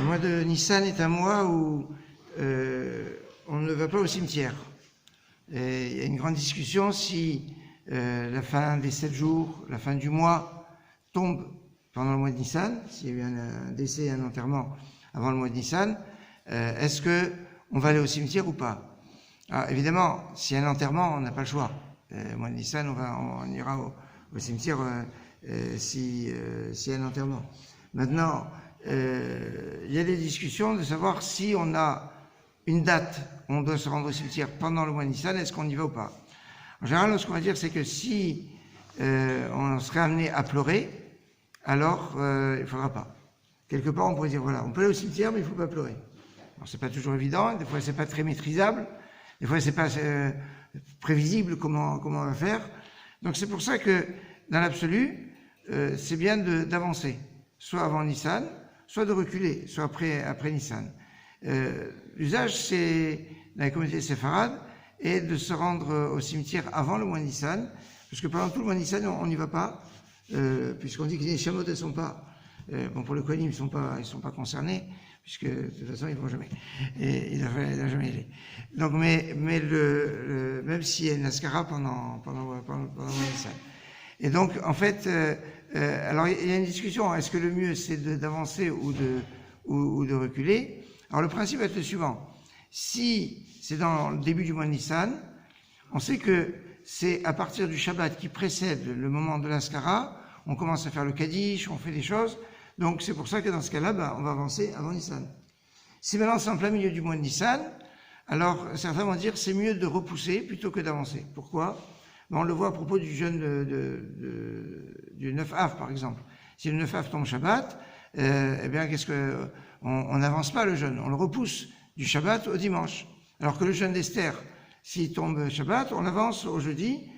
mois de Nissan est un mois où on ne va pas au cimetière. Et il y a une grande discussion si la fin des 7 jours, la fin du mois tombe pendant le mois de Nissan, s'il y a eu un décès, un enterrement avant le mois de Nissan, est-ce qu'on va aller au cimetière ou pas? Alors, évidemment, s'il y a un enterrement, on n'a pas le choix. Au mois de Nissan, on ira au cimetière s'il y a un enterrement. Maintenant, il y a des discussions de savoir si on a une date où on doit se rendre au cimetière pendant le mois de Nissan, est-ce qu'on y va ou pas? En général, ce qu'on va dire, c'est que si on serait amené à pleurer, alors il ne faudra pas. Quelque part, on pourrait dire, voilà, on peut aller au cimetière, mais il ne faut pas pleurer. Alors, c'est pas toujours évident, des fois, c'est pas très maîtrisable, des fois, c'est pas prévisible comment on va faire. Donc, c'est pour ça que, dans l'absolu, c'est bien d'avancer, soit avant Nissan, soit de reculer, soit après Nissan. L'usage, c'est, dans la communauté séfarade, est de se rendre au cimetière avant le mois Nissan, parce que pendant tout le mois Nissan, on n'y va pas, puisqu'on dit que les chameaux ne sont pas, bon, pour le Kohanim, ils sont pas concernés, puisque de toute façon, ils vont jamais, et il n'a jamais été. Donc, mais même s'il y a une Askara pendant le mois Nissan. Et donc, en fait, alors il y a une discussion, est-ce que le mieux c'est d'avancer ou de reculer? Alors le principe va être le suivant, si c'est dans le début du mois de Nissan, on sait que c'est à partir du Shabbat qui précède le moment de l'Askara, on commence à faire le Kaddish, on fait des choses, donc c'est pour ça que dans ce cas-là, on va avancer avant Nissan. Si maintenant c'est en plein milieu du mois de Nissan, alors certains vont dire c'est mieux de repousser plutôt que d'avancer. Pourquoi? On le voit à propos du jeûne du 9 Av, par exemple. Si le 9 Av tombe Shabbat, eh bien, on n'avance pas le jeûne, on le repousse du Shabbat au dimanche. Alors que le jeûne d'Esther, s'il tombe Shabbat, on avance au jeudi,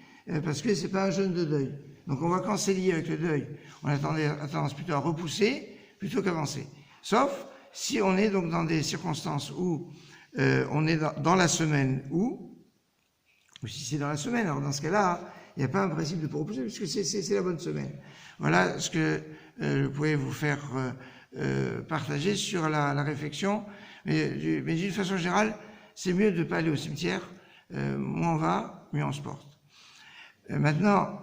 parce que c'est pas un jeûne de deuil. Donc on voit quand c'est lié avec le deuil, on a tendance plutôt à repousser plutôt qu'avancer. Sauf si on est donc dans des circonstances où on est dans la semaine ou si c'est dans la semaine, alors dans ce cas-là, il n'y a pas un principe de repousser, puisque c'est la bonne semaine. Voilà ce que je pouvais vous faire partager sur la réflexion. Mais d'une façon générale, c'est mieux de ne pas aller au cimetière. Moins on va, mieux on se porte. Maintenant,